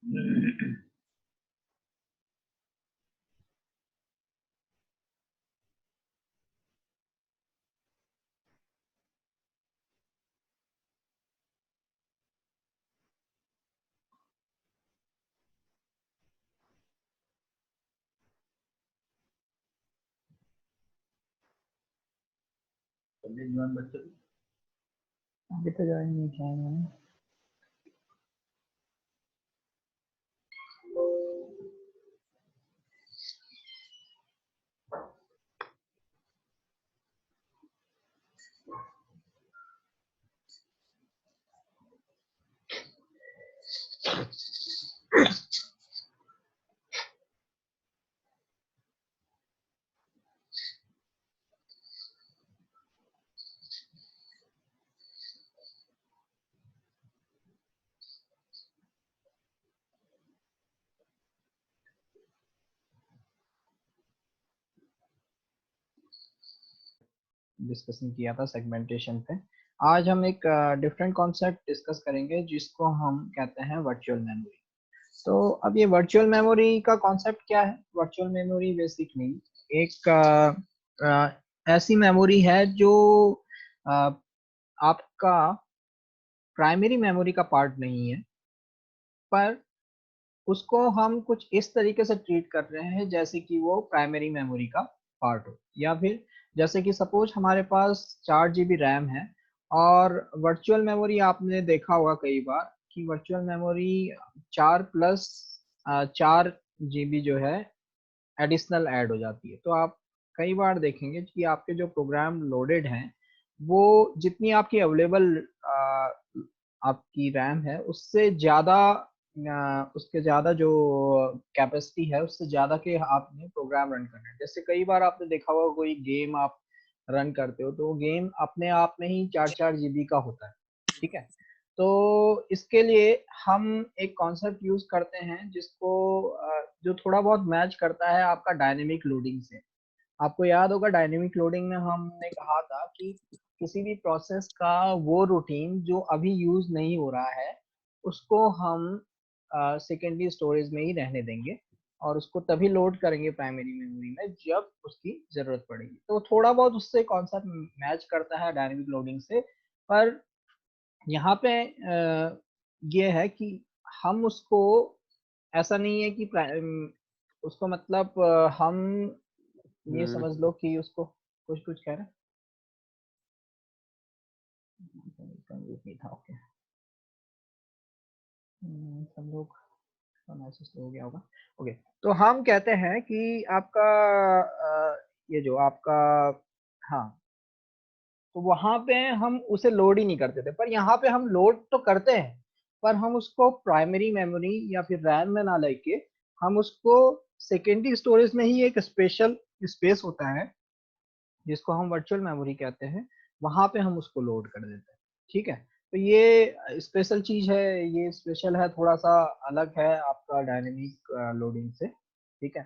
अभी तो ज्वाइन नहीं किया है मैंने। डिस्कशन किया था सेगमेंटेशन पे। आज हम एक डिफरेंट कॉन्सेप्ट डिस्कस करेंगे जिसको हम कहते हैं वर्चुअल मेमोरी। तो अब ये वर्चुअल मेमोरी का कॉन्सेप्ट क्या है? वर्चुअल मेमोरी बेसिकली एक ऐसी मेमोरी है जो अ, आपका प्राइमरी मेमोरी का पार्ट नहीं है, पर उसको हम कुछ इस तरीके से ट्रीट कर रहे हैं जैसे कि वो प्राइमरी मेमोरी का पार्ट हो। या फिर जैसे कि सपोज हमारे पास 4 GB रैम है, और वर्चुअल मेमोरी आपने देखा होगा कई बार कि वर्चुअल मेमोरी 4+4 GB जो है एडिशनल ऐड हो जाती है। तो आप कई बार देखेंगे कि आपके जो प्रोग्राम लोडेड हैं वो जितनी आपकी अवेलेबल आपकी रैम है उससे ज़्यादा, उसके ज़्यादा जो कैपेसिटी है उससे ज़्यादा के आपने प्रोग्राम रन करना है। जैसे कई बार आपने देखा होगा कोई गेम आप रन करते हो तो वो गेम अपने आप में ही 4-4 GB का होता है। ठीक है, तो इसके लिए हम एक कॉन्सेप्ट यूज करते हैं जिसको जो थोड़ा बहुत मैच करता है आपका डायनेमिक लोडिंग से। आपको याद होगा डायनेमिक लोडिंग में हमने कहा था कि किसी भी प्रोसेस का वो रूटीन जो अभी यूज नहीं हो रहा है उसको हम सेकेंडरी स्टोरेज में ही रहने देंगे और उसको तभी लोड करेंगे प्राइमरी मेमोरी में जब उसकी जरूरत पड़ेगी। तो थोड़ा बहुत उससे कॉन्सेप्ट मैच करता है डायनेमिक लोडिंग से, पर यहाँ पे ये है कि हम उसको ऐसा नहीं है कि उसको मतलब हम ये समझ लो कि उसको कुछ कुछ कह रहे हैं। नहीं था, ओके। सब लोग का मैसेज तो हो गया होगा। ओके, तो हम कहते हैं कि आपका ये जो आपका, हाँ, तो वहां पे हम उसे लोड ही नहीं करते थे, पर यहाँ पे हम लोड तो करते हैं पर हम उसको प्राइमरी मेमोरी या फिर रैम में ना लेके हम उसको सेकेंडरी स्टोरेज में ही एक स्पेशल स्पेस होता है जिसको हम वर्चुअल मेमोरी कहते हैं, वहां पे हम उसको लोड कर देते हैं। ठीक है, तो ये स्पेशल चीज है, ये स्पेशल है, थोड़ा सा अलग है आपका डायनेमिक लोडिंग से। ठीक है,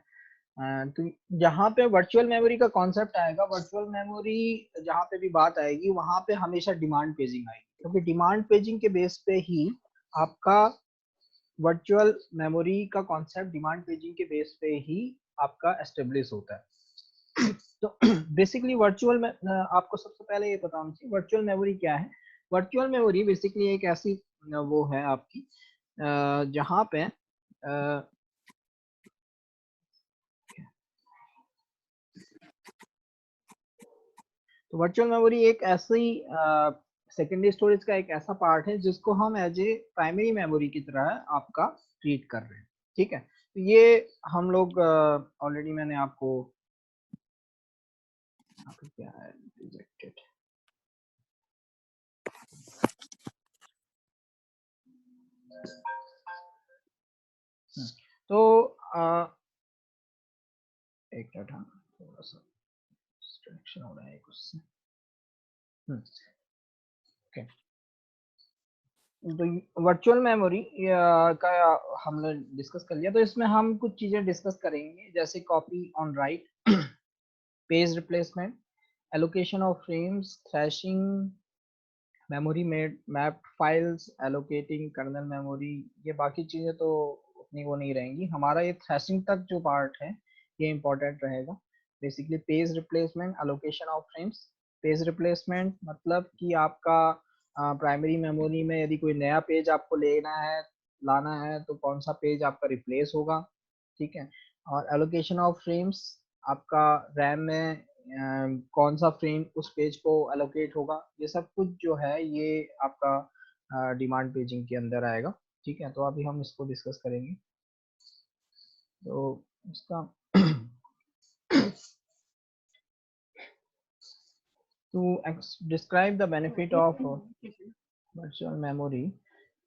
तो जहाँ पे वर्चुअल मेमोरी का कॉन्सेप्ट आएगा, वर्चुअल मेमोरी जहाँ पे भी बात आएगी वहां पे हमेशा डिमांड पेजिंग आएगी, क्योंकि डिमांड पेजिंग के बेस पे ही आपका वर्चुअल मेमोरी का कॉन्सेप्ट, डिमांड पेजिंग के बेस पे ही आपका एस्टेब्लिश होता है। तो बेसिकली वर्चुअल में आपको सबसे पहले ये बताना चाहिए वर्चुअल मेमोरी क्या है। वर्चुअल मेमोरी बेसिकली एक ऐसी वो है आपकी जहाँ पे तो वर्चुअल मेमोरी एक ऐसी सेकेंडरी स्टोरेज का एक ऐसा पार्ट है जिसको हम एज ए प्राइमरी मेमोरी की तरह आपका ट्रीट कर रहे हैं। ठीक है, तो ये हम लोग ऑलरेडी मैंने आपको क्या है रिजेक्टेड, तो एक मिनट, हाँ थोड़ा सा डिस्ट्रैक्शन हो रहा है उससे। ओके, तो वर्चुअल मेमोरी का हमने डिस्कस कर लिया, तो इसमें हम कुछ चीजें डिस्कस करेंगे जैसे copy on write, page replacement, allocation of frames, thrashing, memory mapped files, allocating kernel memory. ये बाकी चीजें तो उतनी वो नहीं रहेंगी। हमारा ये थ्रेशिंग तक जो पार्ट है ये इम्पोर्टेंट रहेगा। Basically page replacement, allocation of frames. Page replacement मतलब कि आपका प्राइमरी मेमोरी में यदि कोई नया पेज आपको लेना है, लाना है, तो कौन सा पेज आपका रिप्लेस होगा, ठीक है। और एलोकेशन ऑफ फ्रेम्स, आपका रैम में कौन सा फ्रेम उस पेज को एलोकेट होगा, ये सब कुछ जो है ये आपका डिमांड पेजिंग के अंदर आएगा, ठीक है। तो अभी हम इसको डिस्कस करेंगे। तो इसका to describe the benefit of virtual memory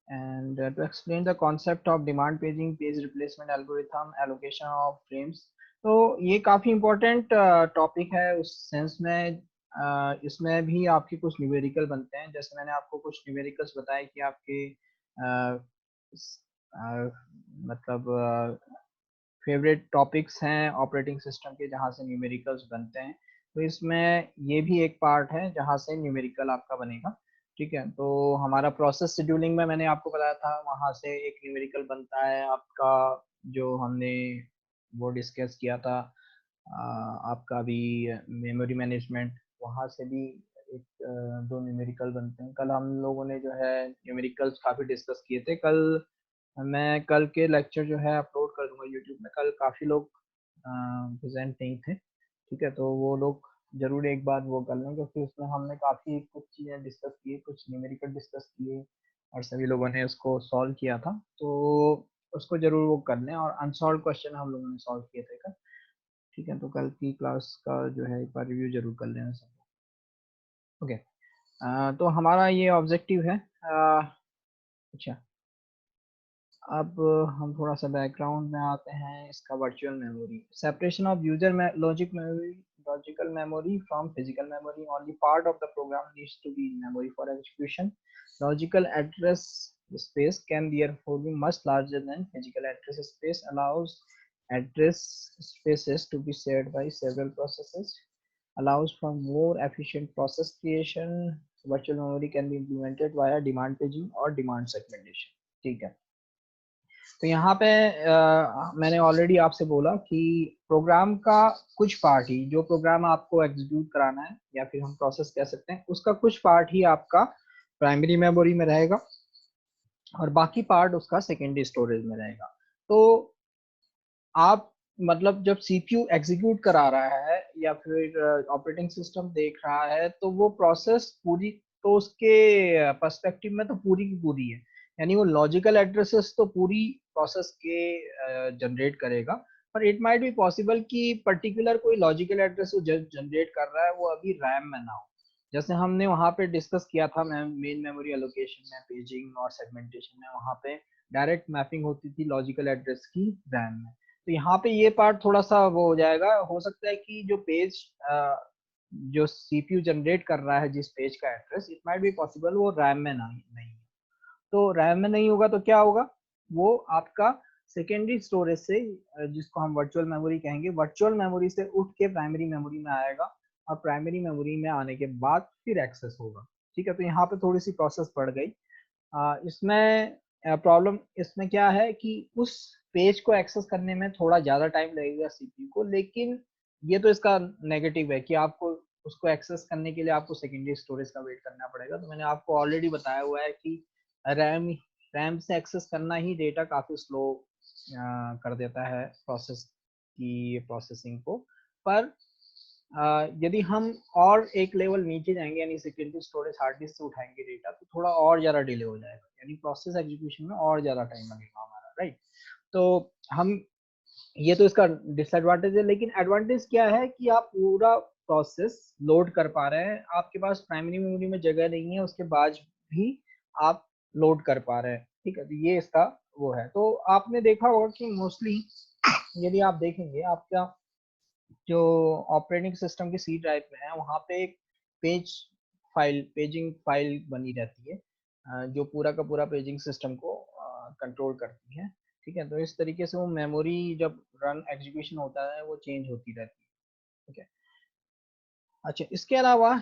and to explain the concept of demand paging, page replacement algorithm, allocation of frames। तो ये काफ़ी इम्पोर्टेंट टॉपिक है उस सेंस में। इसमें भी आपके कुछ न्यूमेरिकल बनते हैं, जैसे मैंने आपको कुछ न्यूमेरिकल्स बताए कि आपके मतलब फेवरेट टॉपिक्स हैं ऑपरेटिंग सिस्टम के जहाँ से न्यूमेरिकल्स बनते हैं। तो इसमें ये भी एक पार्ट है जहाँ से न्यूमेरिकल आपका बनेगा, ठीक है। तो हमारा प्रोसेस शेड्यूलिंग में मैंने आपको बताया था, वहाँ से एक न्यूमेरिकल बनता है आपका, जो हमने वो डिस्कस किया था। आपका भी मेमोरी मैनेजमेंट, वहाँ से भी एक दो न्यूमेरिकल बनते हैं। कल हम लोगों ने जो है न्यूमेरिकल्स काफ़ी डिस्कस किए थे। मैं कल के लेक्चर जो है अपलोड कर दूंगा यूट्यूब में। कल काफ़ी लोग प्रेजेंट नहीं थे, ठीक है। तो वो लोग जरूर एक बार वो कर लें, क्योंकि उसमें हमने काफ़ी कुछ चीज़ें डिस्कस की, कुछ न्यूमेरिकल डिस्कस किए और सभी लोगों ने उसको सॉल्व किया था। तो उसको जरूर वो कर लें, और अनसॉल्व क्वेश्चन हम लोगों ने सॉल्व किए थे कल, ठीक है। तो कल की क्लास का जो है एक बार रिव्यू जरूर कर लेना सब। ओके, तो हमारा ये ऑब्जेक्टिव है। अच्छा, अब हम थोड़ा सा बैकग्राउंड में आते हैं इसका। Virtual memory, separation of user logical memory from physical memory. Only part of the program needs to be in memory for execution. Logical address space can therefore be much larger than physical address space, allows address spaces to be shared by several processes, allows for more efficient process creation. Virtual memory can be implemented via demand paging or demand segmentation, ठीक है। तो यहाँ पे मैंने already आपसे बोला कि programme का कुछ पार्ट ही, जो प्रोग्राम आपको एग्जीक्यूट कराना है या फिर हम प्रोसेस कह सकते हैं, उसका कुछ पार्ट ही आपका प्राइमरी मेमोरी में रहेगा और बाकी पार्ट उसका सेकेंडरी स्टोरेज में रहेगा। तो आप मतलब जब सीपीयू एग्जीक्यूट करा रहा है या फिर ऑपरेटिंग सिस्टम देख रहा है, तो वो प्रोसेस पूरी, तो उसके पर्सपेक्टिव में तो पूरी की पूरी है, यानी वो लॉजिकल एड्रेसेस तो पूरी प्रोसेस के जनरेट करेगा। पर इट माइट बी पॉसिबल कि पर्टिकुलर कोई लॉजिकल एड्रेस जो जनरेट कर रहा है वो अभी रैम में ना हो। जैसे हमने वहाँ पे डिस्कस किया था मेन मेमोरी एलोकेशन में, पेजिंग और सेगमेंटेशन में, वहाँ पे डायरेक्ट मैपिंग होती थी लॉजिकल एड्रेस की रैम में। तो यहाँ पे ये पार्ट थोड़ा सा वो हो जाएगा। हो सकता है कि जो पेज जो सीपीयू जनरेट कर रहा है जिस पेज का address, it might be possible वो रैम में नहीं। तो रैम में नहीं होगा तो क्या होगा, वो आपका सेकेंडरी स्टोरेज से, जिसको हम वर्चुअल मेमोरी कहेंगे, वर्चुअल मेमोरी से उठ के प्राइमरी मेमोरी में आएगा और प्राइमरी मेमोरी में आने के बाद फिर एक्सेस होगा, ठीक है। तो यहाँ पे थोड़ी सी प्रोसेस बढ़ गई। इसमें प्रॉब्लम इसमें क्या है कि उस पेज को एक्सेस करने में थोड़ा ज़्यादा टाइम लगेगा सीपीयू को, लेकिन ये तो इसका नेगेटिव है कि आपको उसको एक्सेस करने के लिए आपको सेकेंडरी स्टोरेज का वेट करना पड़ेगा। तो मैंने आपको ऑलरेडी बताया हुआ है कि रैम रैम से एक्सेस करना ही डेटा काफ़ी स्लो कर देता है प्रोसेस की प्रोसेसिंग को। पर यदि हम और एक लेवल नीचे जाएंगे, यानी सेकेंडरी स्टोरेज हार्ड डिस्क से उठाएंगे डेटा, तो थोड़ा और ज़्यादा डिले हो जाएगा, यानी प्रोसेस एग्जीक्यूशन में और ज़्यादा टाइम लगेगा हमारा, राइट। तो हम, ये तो इसका डिसएडवांटेज है, लेकिन एडवांटेज क्या है कि आप पूरा प्रोसेस लोड कर पा रहे हैं। आपके पास प्राइमरी मेमोरी में जगह नहीं है, उसके बाद भी आप लोड कर पा रहे हैं, ठीक है। तो ये इसका वो है। तो आपने देखा होगा कि मोस्टली यदि आप देखेंगे, आपका जो ऑपरेटिंग सिस्टम की सी ड्राइव में है, वहाँ पे एक पेजिंग फाइल बनी रहती है, जो पूरा का पूरा पेजिंग सिस्टम को कंट्रोल करती है, ठीक है। तो इस तरीके से वो मेमोरी जब रन एग्जीक्यूशन होता है वो चेंज होती रहती है, ठीक है। अच्छा, इसके अलावा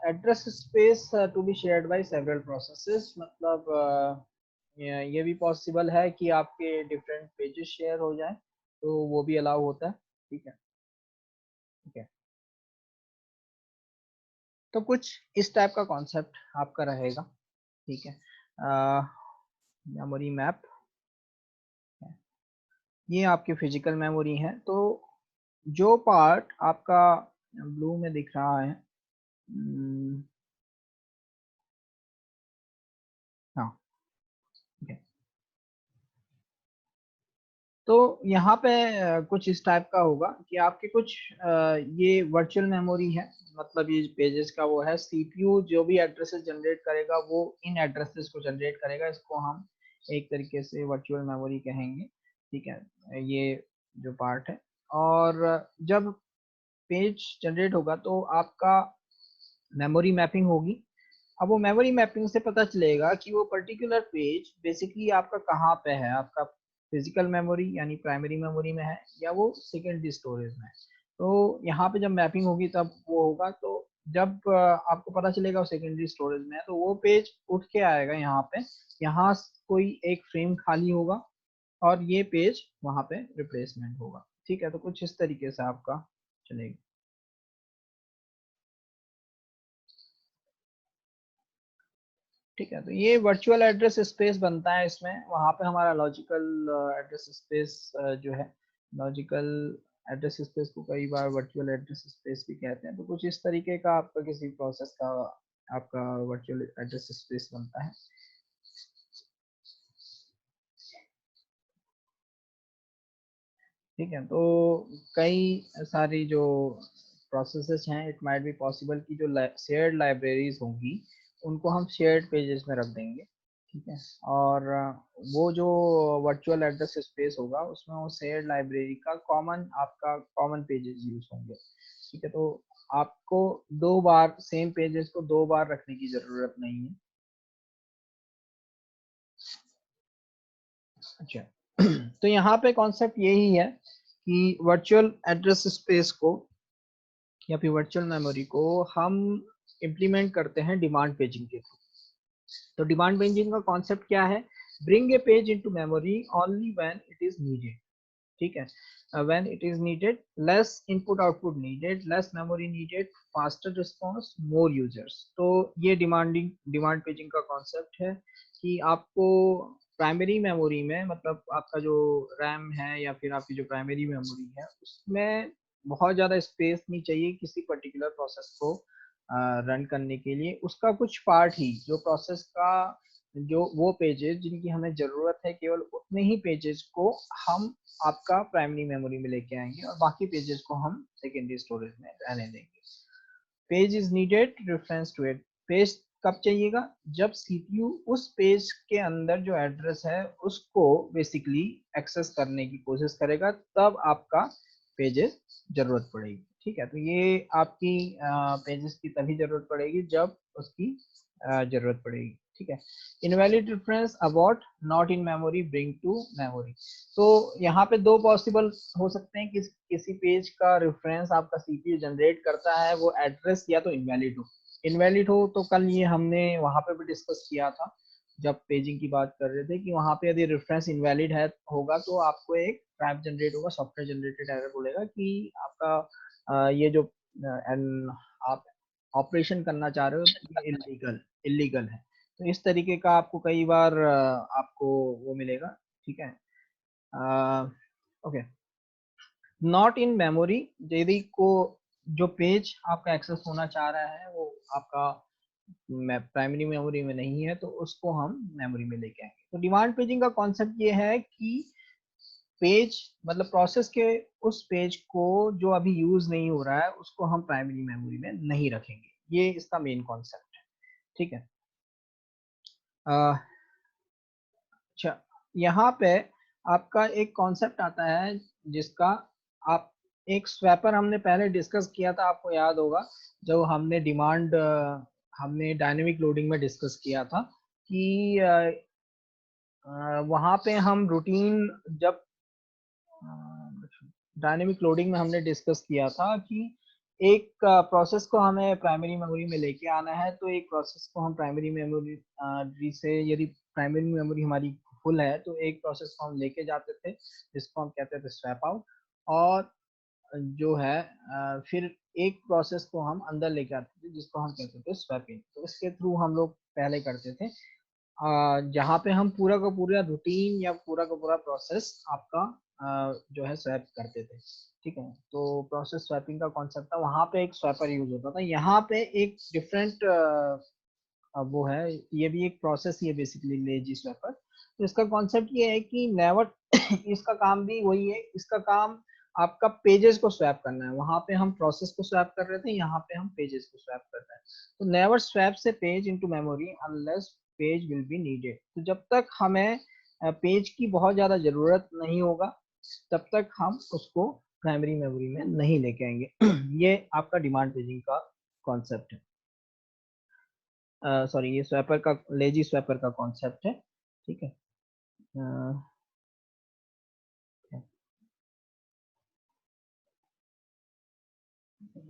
address space to be shared by several processes, मतलब ये भी पॉसिबल है कि आपके डिफरेंट पेजेस शेयर हो जाए, तो वो भी अलाउ होता है। ठीक है, ठीक है। तो कुछ इस टाइप का कॉन्सेप्ट आपका रहेगा। ठीक है, मेमोरी मैप, ये आपकी फिजिकल मेमोरी है। तो जो पार्ट आपका ब्लू में दिख रहा है, हाँ, ठीक है। तो यहाँ पे कुछ इस टाइप का होगा कि आपके कुछ ये वर्चुअल मेमोरी है, मतलब ये पेजेस का वो है। सीपीयू जो भी एड्रेसेस जनरेट करेगा वो इन एड्रेसेस को जनरेट करेगा, इसको हम एक तरीके से वर्चुअल मेमोरी कहेंगे। ठीक है, ये जो पार्ट है। और जब पेज जनरेट होगा तो आपका मेमोरी मैपिंग होगी। अब वो मेमोरी मैपिंग से पता चलेगा कि वो पर्टिकुलर पेज बेसिकली आपका कहाँ पे है, आपका फिजिकल मेमोरी यानी प्राइमरी मेमोरी में है या वो सेकेंडरी स्टोरेज में है। तो यहाँ पे जब मैपिंग होगी तब वो होगा। तो जब आपको पता चलेगा वो सेकेंडरी स्टोरेज में है तो वो पेज उठ के आएगा यहाँ पे, यहाँ कोई एक फ्रेम खाली होगा और ये पेज वहाँ पे रिप्लेसमेंट होगा। ठीक है, तो कुछ इस तरीके से आपका चलेगा। ठीक है, तो ये वर्चुअल एड्रेस स्पेस बनता है इसमें। वहाँ पे हमारा लॉजिकल एड्रेस स्पेस जो है, लॉजिकल एड्रेस स्पेस को कई बार वर्चुअल एड्रेस स्पेस भी कहते हैं। तो कुछ इस तरीके का आपका किसी प्रोसेस का आपका वर्चुअल एड्रेस स्पेस बनता है। ठीक है, तो कई सारी जो प्रोसेसेस हैं, इट माइट बी पॉसिबल कि जो शेयर्ड लाइब्रेरीज होंगी उनको हम शेयर्ड पेजेस में रख देंगे। ठीक है, और वो जो वर्चुअल एड्रेस स्पेस होगा उसमें वो शेयर्ड लाइब्रेरी का कॉमन आपका कॉमन पेजेस यूज होंगे। ठीक है, तो आपको दो बार सेम पेजेस को दो बार रखने की जरूरत नहीं है। अच्छा, तो यहाँ पे कॉन्सेप्ट यही है कि वर्चुअल एड्रेस स्पेस को या फिर वर्चुअल मेमोरी को हम इम्प्लीमेंट करते हैं डिमांड पेजिंग के थ्रू। तो डिमांड पेजिंग का कॉन्सेप्ट क्या है? Bring a page into memory only when it is needed. ठीक है, when it is needed, less input output needed, less memory needed, faster response, more users. तो ये demand paging का concept है कि आपको प्राइमरी मेमोरी में, मतलब आपका जो रैम है या फिर आपकी जो प्राइमरी मेमोरी है उसमें बहुत ज़्यादा स्पेस नहीं चाहिए किसी पर्टिकुलर प्रोसेस को रन करने के लिए। उसका कुछ पार्ट ही जो प्रोसेस का जो वो पेजेस जिनकी हमें ज़रूरत है, केवल उतने ही पेजेस को हम आपका प्राइमरी मेमोरी में लेके आएंगे और बाकी पेजेस को हम सेकेंडरी स्टोरेज में रहने देंगे। Page is needed reference to it. Page कब चाहिएगा? जब सीपीयू उस पेज के अंदर जो एड्रेस है उसको बेसिकली एक्सेस करने की कोशिश करेगा, तब आपका पेजेस जरूरत पड़ेगी। ठीक है, तो ये आपकी पेजेस की तभी जरूरत पड़ेगी जब उसकी जरूरत पड़ेगी। ठीक है, invalid reference abort, not in memory, bring to memory. तो यहाँ पे दो पॉसिबल हो सकते हैं कि किसी पेज का रेफरेंस आपका सीपीयू जनरेट करता है वो एड्रेस या तो इनवैलिड हो। इनवैलिड हो तो कल ये हमने वहां पे भी डिस्कस किया था जब पेजिंग की बात कर रहे थे कि वहां पे यदि रेफरेंस इनवैलिड है होगा तो आपको एक ट्रैप जनरेट होगा, सॉफ्टवेयर जनरेटेड एरर बोलेगा कि आपका ये जो आप ऑपरेशन करना चाह रहे हो ये इलीगल है। तो इस तरीके का आपको कई बार आपको वो मिलेगा। ठीक है, ओके। नॉट इन मेमोरी, यदि को जो पेज आपका एक्सेस होना चाह रहा है वो आपका प्राइमरी मेमोरी में नहीं है तो उसको हम मेमोरी में लेके आएंगे। तो डिमांड पेजिंग का कॉन्सेप्ट ये है कि पेज मतलब प्रोसेस के उस पेज को जो अभी यूज नहीं हो रहा है उसको हम प्राइमरी मेमोरी में नहीं रखेंगे। ये इसका मेन कॉन्सेप्ट है। ठीक है, अच्छा, यहाँ पे आपका एक कॉन्सेप्ट आता है जिसका आप एक स्वैपर हमने पहले डिस्कस किया था, आपको याद होगा जब हमने हमने डायनेमिक लोडिंग में डिस्कस किया था कि वहाँ पे हम रूटीन जब डायनेमिक लोडिंग में हमने डिस्कस किया था कि एक प्रोसेस को हमें प्राइमरी मेमोरी में लेके आना है तो एक प्रोसेस को हम प्राइमरी मेमोरी से यदि प्राइमरी मेमोरी हमारी फुल है तो एक प्रोसेस को हम लेके जाते थे जिसको हम कहते थे स्वैप आउट, और जो है फिर एक प्रोसेस को हम अंदर लेके आते थे जिसको हम कहते थे स्वैपिंग। तो इसके थ्रू हम लोग पहले करते थे, जहाँ पे हम पूरा का पूरा रूटीन या पूरा का पूरा प्रोसेस आपका जो है स्वैप करते थे। ठीक है, तो प्रोसेस स्वैपिंग का कॉन्सेप्ट था, वहाँ पे एक स्वैपर यूज होता था। यहाँ पे एक डिफरेंट वो है, ये भी एक प्रोसेस ही है बेसिकली लेजी स्वैपर। तो इसका कॉन्सेप्ट ये है कि नेवर इसका काम भी वही है, इसका काम आपका पेजेस को स्वैप करना है। वहां पे हम प्रोसेस को स्वैप कर रहे थे, यहाँ पे हम पेजेस को स्वैप कर रहे हैं। तो नेवर स्वैप से page into memory unless page will be needed. तो जब तक हमें पेज की बहुत ज्यादा जरूरत नहीं होगा तब तक हम उसको प्राइमरी मेमोरी में नहीं लेके आएंगे। ये आपका डिमांड पेजिंग का कॉन्सेप्ट है, सॉरी ये स्वैपर का, लेजी स्वैपर का कॉन्सेप्ट है। ठीक है,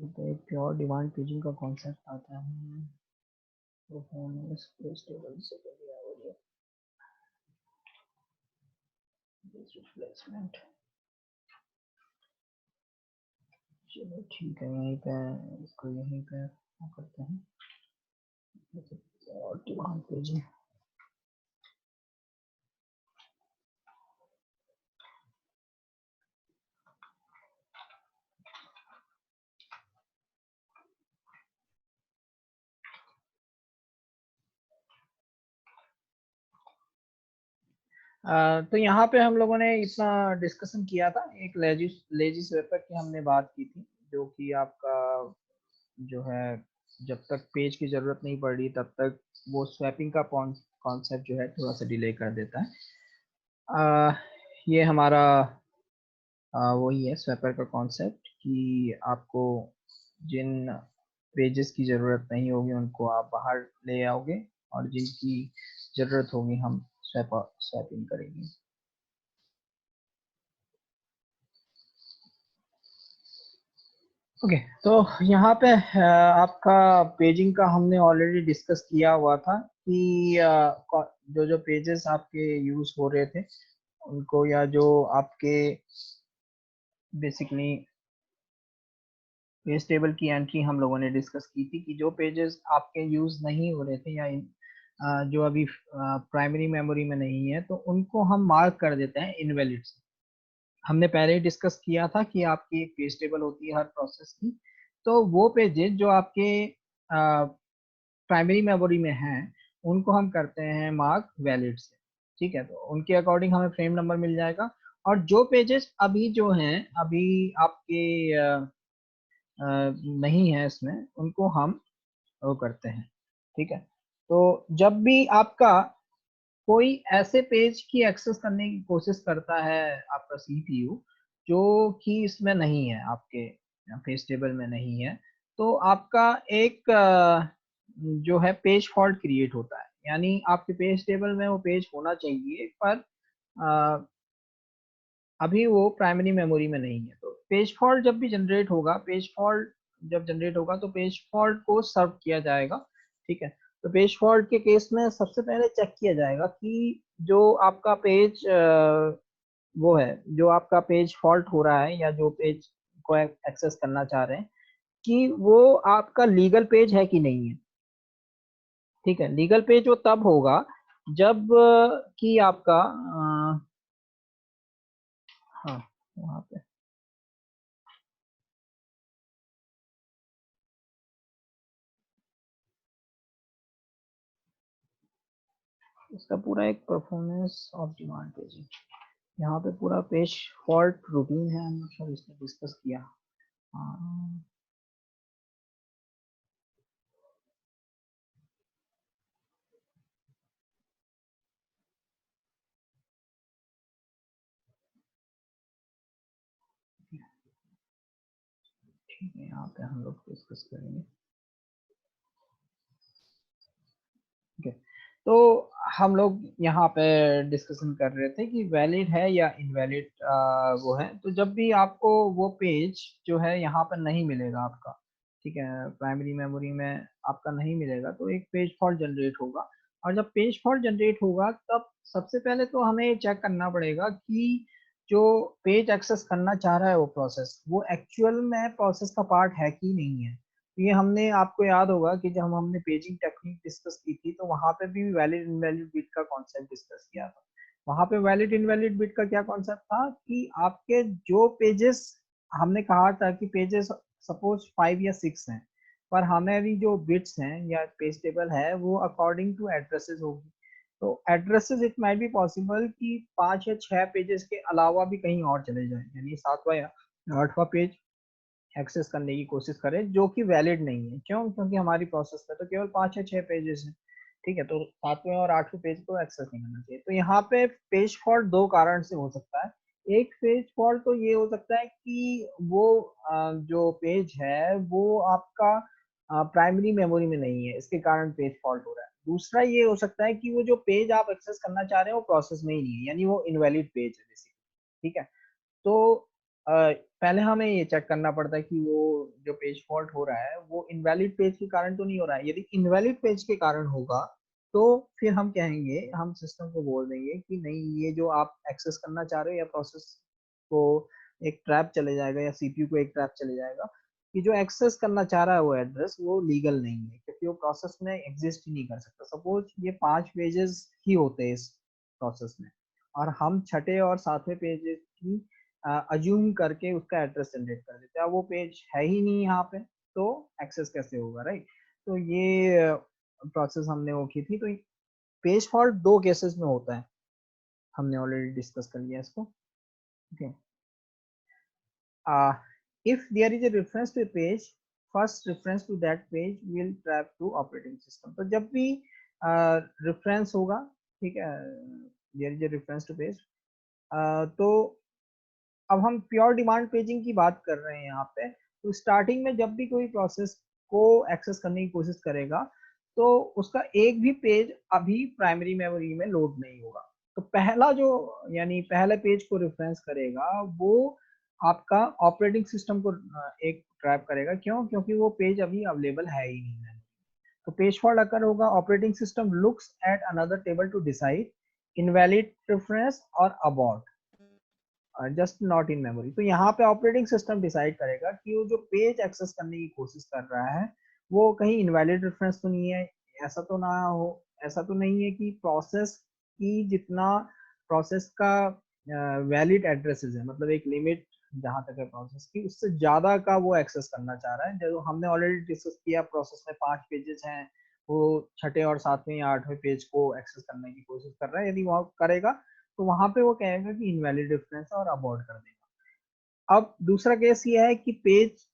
तो एक प्योर डिमांड पेजिंग का कॉन्सेप्ट आता है, परफॉर्मेंस टेबल से रिप्लेसमेंट। चलो ठीक है, यहीं पे इसको यहीं पे करते हैं और डिमांड पेजिंग। तो यहाँ पे हम लोगों ने इतना डिस्कशन किया था, एक लेजी लेजी स्वैपर की हमने बात की थी, जो कि आपका जो है जब तक पेज की जरूरत नहीं पड़ रही तब तक वो स्वैपिंग का कॉन्सेप्ट जो है थोड़ा सा डिले कर देता है। ये हमारा वही है स्वैपर का कॉन्सेप्ट कि आपको जिन पेजेस की जरूरत नहीं होगी उनको आप बाहर ले आओगे और जिनकी जरूरत होगी हम स्वैपिंग करेंगे। ओके, तो यहाँ पे आपका पेजिंग का हमने ऑलरेडी डिस्कस किया हुआ था कि जो जो पेजेस आपके यूज हो रहे थे उनको, या जो आपके बेसिकली पेज टेबल की एंट्री हम लोगों ने डिस्कस की थी कि जो पेजेस आपके यूज नहीं हो रहे थे या जो अभी प्राइमरी मेमोरी में नहीं है तो उनको हम मार्क कर देते हैं इनवैलिड से। हमने पहले ही डिस्कस किया था कि आपकी एक पेज टेबल होती है हर प्रोसेस की, तो वो पेजेस जो आपके प्राइमरी मेमोरी में हैं उनको हम करते हैं मार्क वैलिड से। ठीक है, तो उनके अकॉर्डिंग हमें फ्रेम नंबर मिल जाएगा। और जो पेजेस अभी जो हैं अभी आपके नहीं है इसमें, उनको हम वो करते हैं। ठीक है, तो जब भी आपका कोई ऐसे पेज की एक्सेस करने की कोशिश करता है आपका सीपीयू जो कि इसमें नहीं है, आपके पेज टेबल में नहीं है, तो आपका एक जो है पेज फॉल्ट क्रिएट होता है। यानी आपके पेज टेबल में वो पेज होना चाहिए पर अभी वो प्राइमरी मेमोरी में नहीं है। तो पेज फॉल्ट जब भी जनरेट होगा, पेज फॉल्ट जब जनरेट होगा तो पेज फॉल्ट को सर्व किया जाएगा। ठीक है, तो पेज फॉल्ट के केस में सबसे पहले चेक किया जाएगा कि जो आपका पेज वो है, जो आपका पेज फॉल्ट हो रहा है या जो पेज को एक्सेस करना चाह रहे हैं कि वो आपका लीगल पेज है कि नहीं है। ठीक है, लीगल पेज वो तब होगा जब कि आपका हाँ वहाँ पे इसका पूरा एक परफॉर्मेंस ऑफ डिमांड पेजिंग, यहाँ पे पूरा पेज फॉल्ट रूटीन है, हम सब इसने डिस्कस किया। हाँ, ठीक है, यहाँ पे हम लोग डिस्कस करेंगे। ठीक है, तो हम लोग यहाँ पे डिस्कशन कर रहे थे कि वैलिड है या इनवैलिड वो है। तो जब भी आपको वो पेज जो है यहाँ पर नहीं मिलेगा आपका, ठीक है, प्राइमरी मेमोरी में आपका नहीं मिलेगा तो एक पेज फॉल्ट जनरेट होगा। और जब पेज फॉल्ट जनरेट होगा तब सबसे पहले तो हमें चेक करना पड़ेगा कि जो पेज एक्सेस करना चाह रहा है वो प्रोसेस, वो एक्चुअल में प्रोसेस का पार्ट है कि नहीं है। ये हमने, आपको याद होगा कि जब हमने पेजिंग टेक्निक डिस्कस की थी तो वहां पे भी वैलिड इनवैलिड बिट का कॉन्सेप्ट डिस्कस किया था। वहां पे वैलिड इनवैलिड बिट का क्या कॉन्सेप्ट था कि आपके जो पेजेस, हमने कहा था कि पेजेस सपोज 5 या 6 हैं, पर हमारी जो बिट्स हैं या पेज टेबल है वो अकॉर्डिंग टू एड्रेसेस होगी। तो addresses it might be possible कि 5 या 6 पेजेस के अलावा भी कहीं और चले जाएं, यानी 7वां या 8वां पेज एक्सेस करने की कोशिश करें, जो कि वैलिड नहीं है। क्यों? क्योंकि हमारी प्रोसेस में तो केवल 5 या 6 पेजेस हैं। ठीक है, तो 7वें और 8वें पेज को एक्सेस नहीं करना चाहिए। तो यहाँ पे पेज फॉल्ट दो कारण से हो सकता है। एक पेज फॉल्ट तो ये हो सकता है कि वो जो पेज है वो आपका प्राइमरी मेमोरी में नहीं है, इसके कारण पेज फॉल्ट हो रहा है। दूसरा ये हो सकता है कि वो जो पेज आप एक्सेस करना चाह रहे हो वो प्रोसेस में ही नहीं है, यानी वो इनवैलिड पेज है बेसिकली। ठीक है, तो पहले हमें ये चेक करना पड़ता है कि वो जो पेज फॉल्ट हो रहा है वो इनवैलिड पेज के कारण तो नहीं हो रहा है। यदि इनवैलिड पेज के कारण होगा तो फिर हम कहेंगे, हम सिस्टम को बोल देंगे कि नहीं, ये जो आप एक्सेस करना चाह रहे हो या प्रोसेस को एक ट्रैप चले जाएगा या सीपीयू को एक ट्रैप चले जाएगा कि जो एक्सेस करना चाह रहा है वो एड्रेस वो लीगल नहीं है, क्योंकि वो प्रोसेस में एग्जिस्ट ही नहीं कर सकता। सपोज ये 5 पेजेस ही होते हैं इस प्रोसेस में, और हम छठे और 7वें पेजेस की अज्यूम करके उसका एड्रेस जनरेट कर देते हैं। अब वो पेज है ही नहीं यहाँ पे, तो एक्सेस कैसे होगा, राइट? तो ये प्रोसेस हमने वो की थी। तो पेज फॉल्ट दो केसेस में होता है, हमने ऑलरेडी डिस्कस कर लिया इसको। Okay, if there is a reference to a page, first reference to that page will trap to operating system। तो जब भी रेफरेंस होगा, ठीक है, there is a reference to page, तो अब हम प्योर डिमांड पेजिंग की बात कर रहे हैं यहाँ पे। तो स्टार्टिंग में जब भी कोई प्रोसेस को एक्सेस करने की कोशिश करेगा तो उसका एक भी पेज अभी प्राइमरी मेमोरी में लोड नहीं होगा। तो पहला जो, यानी पहले पेज को रेफरेंस करेगा वो आपका ऑपरेटिंग सिस्टम को एक ट्रैप करेगा। क्यों? क्योंकि वो पेज अभी अवेलेबल है ही नहीं। तो पेज फॉल्ट अकर होगा, operating system looks at another table to decide invalid reference और abort just not in memory. तो यहाँ पे ऑपरेटिंग सिस्टम डिसाइड करेगा कि वो जो पेज एक्सेस करने की कोशिश कर रहा है वो कहीं इनवैलिड रेफरेंस तो नहीं है। ऐसा तो ना हो, ऐसा तो नहीं है कि प्रोसेस की जितना प्रोसेस का वैलिड एड्रेसेस है, मतलब एक लिमिट जहां तक है प्रोसेस की, उससे ज्यादा का वो एक्सेस करना चाह रहा है। जो हमने ऑलरेडी डिस्कस किया, प्रोसेस में 5 पेजेस हैं, वो छठे और 7वें या 8वें पेज को एक्सेस करने की कोशिश कर रहा है। यदि वो करेगा तो वहां पे वो कहेगा कि इनवैलिड रेफरेंस है और अबॉर्ट कर देगा। अब दूसरा केस ये है कि पेज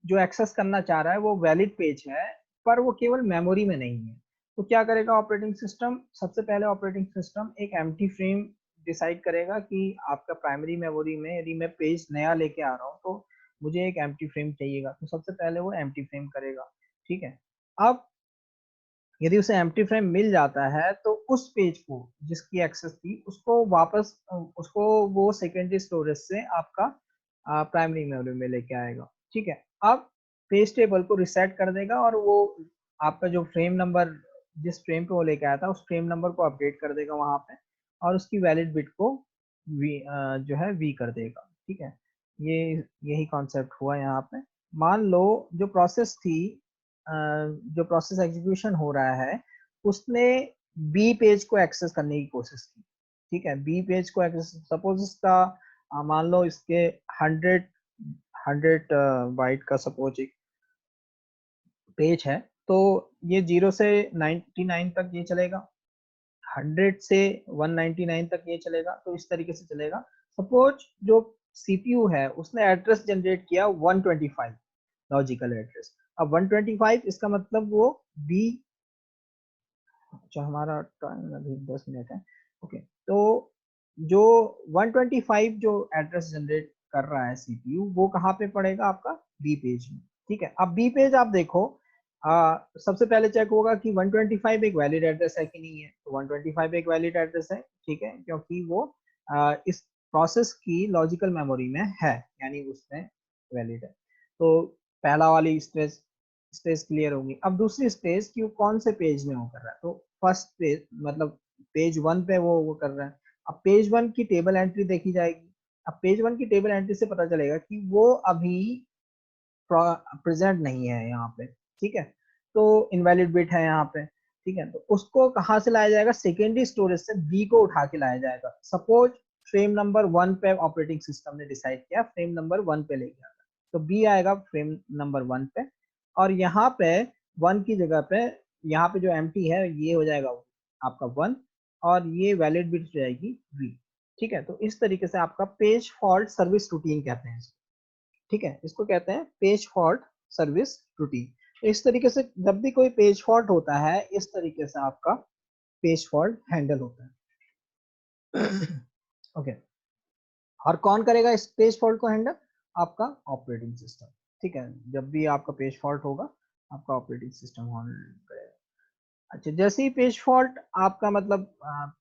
जो एक्सेस करना चाह रहा है वो वैलिड पेज है, पर वो केवल मेमोरी में नहीं है। तो क्या करेगा ऑपरेटिंग सिस्टम? सबसे पहले ऑपरेटिंग सिस्टम एक एम्प्टी फ्रेम डिसाइड करेगा कि आपका प्राइमरी मेमोरी में यदि मैं पेज नया लेके आ रहा हूँ तो मुझे एक एम्प्टी फ्रेम चाहिएगा। तो सबसे पहले वो एम्प्टी फ्रेम करेगा। ठीक है, अब यदि उसे एम्प्टी फ्रेम मिल जाता है तो उस पेज को जिसकी एक्सेस थी उसको वापस उसको वो सेकेंडरी स्टोरेज से आपका प्राइमरी मेमोरी में लेके आएगा। ठीक है, अब पेज टेबल को रिसेट कर देगा और वो आपका जो फ्रेम नंबर, जिस फ्रेम पे वो लेके आया था उस फ्रेम नंबर को अपडेट कर देगा वहां पे, और उसकी वैलिड बिट को जो है वी कर देगा। ठीक है, ये यही कॉन्सेप्ट हुआ यहाँ पे। मान लो जो प्रोसेस थी, जो प्रोसेस एग्जीक्यूशन हो रहा है, उसने बी पेज को एक्सेस करने की कोशिश की। ठीक है, बी पेज को एक्सेस, सपोज इसका मान लो इसके 100 बाइट का सपोज एक पेज है, तो ये 0 से 99 तक ये चलेगा, 100 से 199 तक ये चलेगा, तो इस तरीके से चलेगा। सपोज जो सीपीयू है उसने एड्रेस जनरेट किया 125 लॉजिकल एड्रेस। अब 125 इसका मतलब वो बी, अच्छा हमारा टाइम अभी 10 मिनट है। ओके, तो जो 125 जो एड्रेस जनरेट कर रहा है सीपीयू वो कहाँ पे पड़ेगा? आपका बी पेज में। ठीक है, अब बी पेज आप देखो, सबसे पहले चेक होगा कि 125 एक वैलिड एड्रेस है कि नहीं है। तो 125 एक वैलिड एड्रेस है, ठीक है, क्योंकि वो इस प्रोसेस की लॉजिकल मेमोरी में है, यानी उसमें वैलिड है। तो पहला वाली स्टेज स्टेज क्लियर होगी। अब दूसरी स्टेज कि वो कौन से पेज में वो कर रहा है। तो फर्स्ट पेज मतलब पेज 1 पे वो कर रहा है। अब पेज 1 की टेबल एंट्री देखी जाएगी। अब पेज 1 की टेबल एंट्री से पता चलेगा कि वो अभी प्रेजेंट नहीं है यहाँ पे, ठीक है, तो इनवैलिड बिट है यहाँ पे, ठीक है। तो उसको कहाँ से लाया जाएगा, सेकेंडरी स्टोरेज से बी को उठा के लाया जाएगा। सपोज फ्रेम नंबर 1 पे ऑपरेटिंग सिस्टम ने डिसाइड किया फ्रेम नंबर 1 पे ले गया, तो बी आएगा फ्रेम नंबर 1 पे, और यहाँ पे 1 की जगह पे यहाँ पे जो एम्प्टी है ये हो जाएगा आपका 1, और ये वैलिड बिट हो जाएगी बी, ठीक है। तो इस तरीके से आपका पेज फॉल्ट सर्विस रूटीन कहते हैं, ठीक है, इसको कहते हैं पेज फॉल्ट सर्विस रूटीन। तो इस तरीके से जब भी कोई पेज फॉल्ट होता है, इस तरीके से आपका पेज फॉल्ट हैंडल होता है। ओके, और कौन करेगा इस पेज फॉल्ट को हैंडल, आपका ऑपरेटिंग सिस्टम, ठीक है। जब भी आपका पेज फॉल्ट होगा, आपका ऑपरेटिंग सिस्टम हैंडल करेगा। अच्छा, जैसे ही पेज फॉल्ट आपका मतलब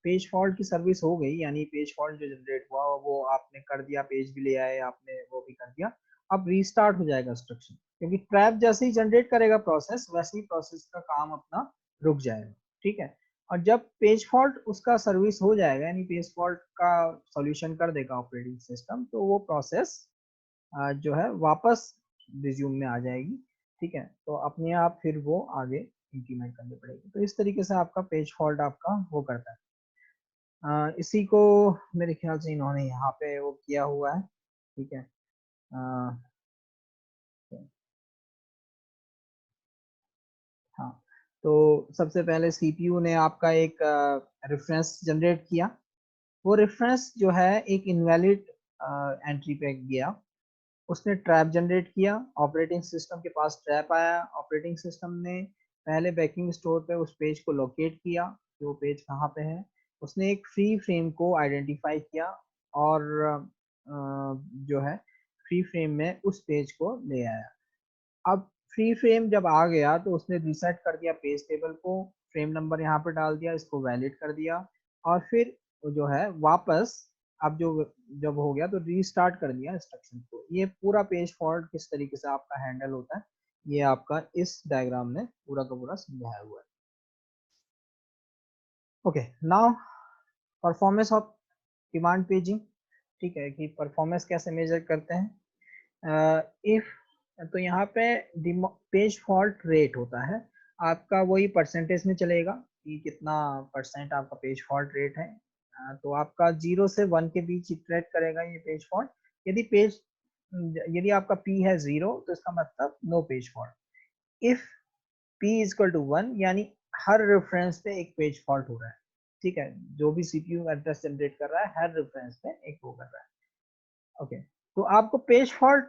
पेज फॉल्ट की सर्विस हो गई, यानी पेज फॉल्ट जो जनरेट हुआ वो आपने कर दिया, पेज भी ले आए आपने, वो भी कर दिया, अब रीस्टार्ट हो जाएगा इंस्ट्रक्शन, क्योंकि ट्रैप जैसे ही जनरेट करेगा प्रोसेस, वैसे ही प्रोसेस का काम अपना रुक जाएगा, ठीक है। और जब पेज फॉल्ट उसका सर्विस हो जाएगा, यानी पेज फॉल्ट का सॉल्यूशन कर देगा ऑपरेटिंग सिस्टम, तो वो प्रोसेस जो है वापस रिज्यूम में आ जाएगी, ठीक है। तो अपने आप फिर वो आगे इंप्लीमेंट करनी पड़ेगी। तो इस तरीके से आपका पेज फॉल्ट आपका वो करता है। इसी को मेरे ख्याल से इन्होंने यहाँ पे वो किया हुआ है, ठीक है। अ, हाँ, तो सबसे पहले सीपीयू ने आपका एक रेफरेंस जनरेट किया। वो रेफरेंस जो है एक इनवैलिड एंट्री पे गया, उसने ट्रैप जनरेट किया, ऑपरेटिंग सिस्टम के पास ट्रैप आया, ऑपरेटिंग सिस्टम ने पहले बैकिंग स्टोर पे उस पेज को लोकेट किया कि वो पेज कहाँ पे है, उसने एक फ्री फ्रेम को आइडेंटिफाई किया, और जो है फ्री फ्रेम में उस पेज को ले आया। अब फ्री फ्रेम जब आ गया तो उसने रीसेट कर दिया पेज टेबल को, फ्रेम नंबर यहाँ पे डाल दिया, इसको वैलिड कर दिया, और फिर वो जो है वापस, अब जो जब हो गया तो रीस्टार्ट कर दिया इंस्ट्रक्शन को। ये पूरा पेज फॉल्ट किस तरीके से आपका हैंडल होता है, ये आपका इस डायग्राम में पूरा का पूरा समझाया हुआ है। Okay, now performance of demand paging, ठीक है, कि परफॉर्मेंस कैसे मेजर करते हैं। इफ तो यहाँ पे पेज फॉल्ट रेट होता है आपका, वही परसेंटेज में चलेगा कि कितना परसेंट आपका पेज फॉल्ट रेट है। तो आपका 0 से 1 के बीच इटरेट करेगा ये पेज फॉल्ट। यदि आपका p है 0, तो इसका मतलब no page fault. If p is equal to 1, यानी हर रेफरेंस पे एक पेज फॉल्ट हो रहा है, ठीक है, जो भी सीपीयू एड्रेस जनरेट कर रहा है हर रेफरेंस पे एक वो कर रहा है। ओके, तो आपको पेज फॉल्ट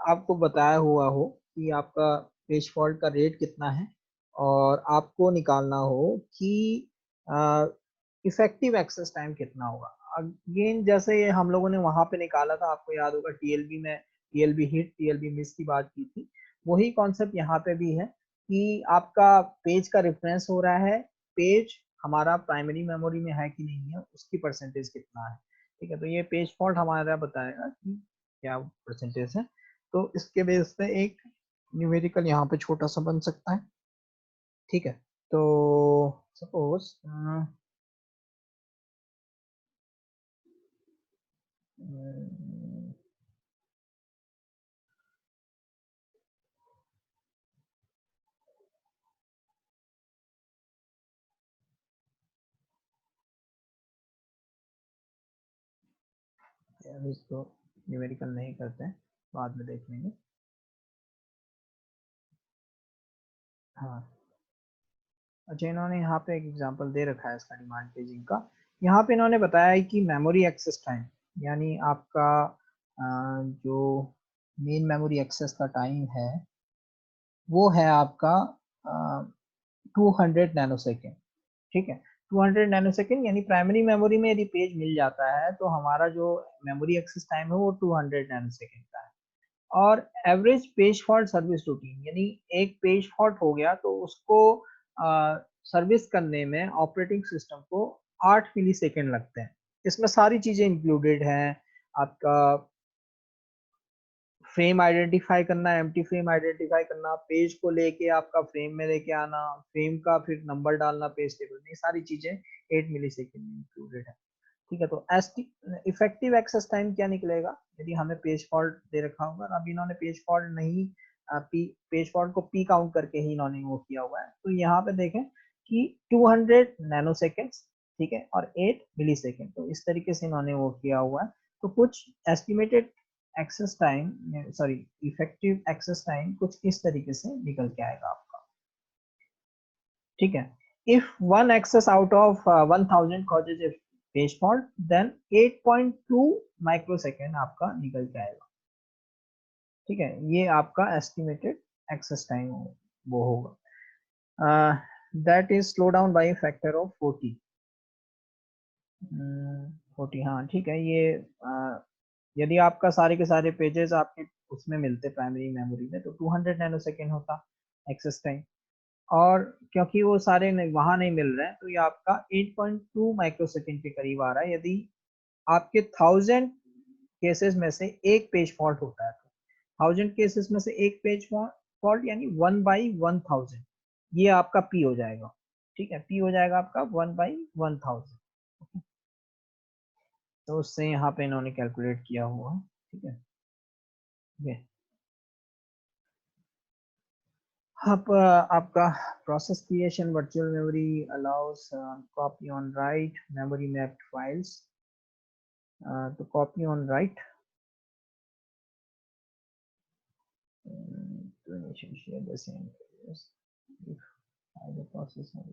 आपको बताया हुआ हो कि आपका पेज फॉल्ट का रेट कितना है, और आपको निकालना हो कि इफेक्टिव एक्सेस टाइम कितना होगा। अगेन जैसे ये हम लोगों ने वहां पे निकाला था, आपको याद होगा टीएलबी में टीएलबी हिट टीएलबी मिस की बात की थी, वही कॉन्सेप्ट यहाँ पे भी है कि आपका पेज का रेफरेंस हो रहा है, पेज हमारा प्राइमरी मेमोरी में है कि नहीं है, उसकी परसेंटेज कितना है, ठीक है। तो ये पेज फॉल्ट हमारा बताएगा कि क्या परसेंटेज है। तो इसके बेस पे एक न्यूमेरिकल यहाँ पे छोटा सा बन सकता है, ठीक है। तो सपोज इसको न्यूमेरिकल नहीं करते हैं, बाद में देख लेंगे। हाँ, अच्छा, इन्होंने यहाँ पे एक एग्जांपल दे रखा है इसका डिमांड पेजिंग का। यहाँ पे इन्होंने बताया है कि मेमोरी एक्सेस टाइम, यानी आपका जो मेन मेमोरी एक्सेस का टाइम है वो है आपका 200 नैनो सेकेंड, ठीक है। 200 नैनो सेकेंड, यानी प्राइमरी मेमोरी में यदि पेज मिल जाता है तो हमारा जो मेमोरी एक्सेस टाइम है वो 200 नैनो सेकेंड का है। और average page fault service routine, यानी एक पेज फॉल्ट हो गया तो उसको सर्विस करने में ऑपरेटिंग सिस्टम को 8 मिली सेकेंड लगते हैं। इसमें सारी चीजें इंक्लूडेड हैं, आपका फ्रेम आइडेंटिफाई करना, एम्प्टी फ्रेम आइडेंटिफाई करना, पेज को लेके आपका फ्रेम में लेके आना, फ्रेम का फिर नंबर डालना पेज टेबल में, ये सारी चीजें 8 मिलीसेकंड में इंक्लूडेड है। ठीक है, तो इफेक्टिव एक्सेस टाइम क्या निकलेगा यदि हमें पेज फॉल्ट दे रखा होगा। अब इन्होंने पेज फॉल्ट नहीं, पेज फॉल्ट को पी काउंट करके ही इन्होंने वो किया हुआ है। तो यहाँ पे देखें कि 200 नैनो सेकेंड्स, ठीक है, और 8 मिली सेकेंड, तो इस तरीके से इन्होंने वो किया हुआ है। तो कुछ estimated access time, sorry effective access time कुछ इस तरीके से निकल के आएगा आपका। ठीक है, if one access out of 1000 causes a page fault, then 8.2 microsecond आपका निकल के आएगा। ठीक है, ये आपका एस्टिमेटेड एक्सेस टाइम वो होगा। That is slow down by factor of 40। 40, हाँ ठीक है। ये यदि आपका सारे के सारे पेजेस आपके उसमें मिलते प्राइमरी मेमोरी में तो 200 नैनो सेकेंड होता एक्सेस टाइम, और क्योंकि वो सारे वहां नहीं मिल रहे हैं तो ये आपका 8.2 माइक्रोसेकेंड के करीब आ रहा है। यदि आपके 1000 केसेस में से एक पेज फॉल्ट होता है तो 1000 केसेस में से एक पेज फॉल्ट यानी 1/1000, ये आपका पी हो जाएगा। ठीक है, पी हो जाएगा आपका 1/1000। तो उससे यहाँ पे इन्होंने कैलकुलेट किया हुआ। ठीक है, ये आप आपका process creation virtual memory allows copy on write memory mapped files. तो copy on write to initiate the same pages if either process has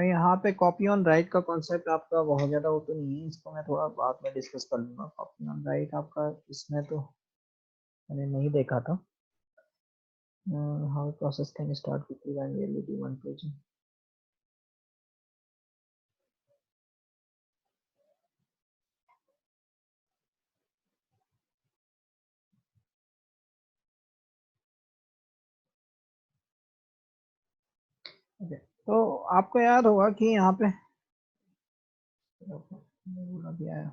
यहाँ पे कॉपी ऑन राइट का कॉन्सेप्ट आपका बहुत ज़्यादा वो तो नहीं है, इसको मैं थोड़ा बाद में डिस्कस कर लूँगा। कॉपी ऑन राइट आपका इसमें तो मैंने नहीं देखा था। How process can start quickly when we really do one page. Okay, तो आपको याद होगा कि यहाँ पे अभी आया।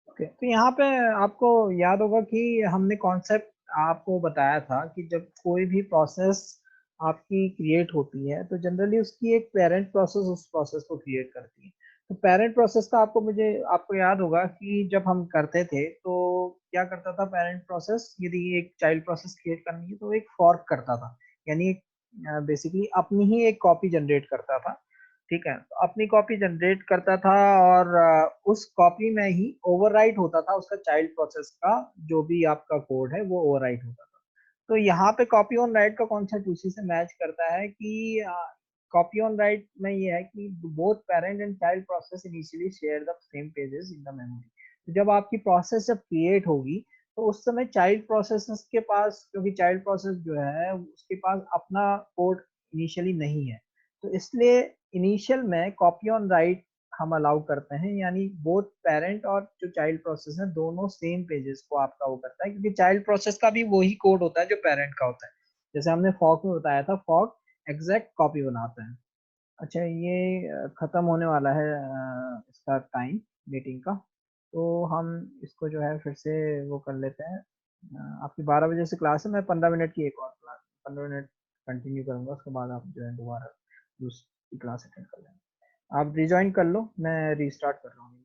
ओके, तो यहाँ पे आपको याद होगा कि हमने कॉन्सेप्ट आपको बताया था कि जब कोई भी प्रोसेस आपकी क्रिएट होती है तो जनरली उसकी एक पेरेंट प्रोसेस उस प्रोसेस को क्रिएट करती है। तो पेरेंट प्रोसेस का आपको याद होगा कि जब हम करते थे तो क्या करता था पेरेंट प्रोसेस, यदि एक चाइल्ड प्रोसेस क्रिएट करनी है तो एक फॉर्क करता था, यानी बेसिकली अपनी ही एक कॉपी जनरेट करता था। ठीक है, तो अपनी कॉपी जनरेट करता था और उस कॉपी में ही ओवरराइट होता था उसका चाइल्ड प्रोसेस का जो भी आपका कोड है वो ओवरराइट होता था। तो यहाँ पे कॉपी ऑन राइट का कॉन्सेप्ट उसी से मैच करता है कि कॉपी ऑन राइट में ये है कि both parent and child process initially share the same pages in the memory. तो जब आपकी प्रोसेस जब क्रिएट होगी तो उस समय चाइल्ड प्रोसेस के पास, क्योंकि चाइल्ड प्रोसेस जो है उसके पास अपना कोड इनिशियली नहीं है, तो इसलिए इनिशियल में कॉपी ऑन राइट हम अलाउ करते हैं, यानी बोथ पेरेंट और जो चाइल्ड प्रोसेस है दोनों सेम पेजेस को आपका वो करता है, क्योंकि चाइल्ड प्रोसेस का भी वही कोड होता है जो पेरेंट का होता है। जैसे हमने फॉक में बताया था, फॉक एग्जैक्ट कॉपी बनाता है। अच्छा, ये खत्म होने वाला है इसका टाइम मीटिंग का, तो हम इसको जो है फिर से वो कर लेते हैं। आपकी 12 बजे से क्लास है, मैं 15 मिनट की एक और क्लास 15 मिनट कंटिन्यू करूंगा, उसके बाद आप जो है दोबारा दूसरी क्लास अटेंड कर लेंगे। आप रिज्वाइन कर लो, मैं रीस्टार्ट कर रहा हूँ।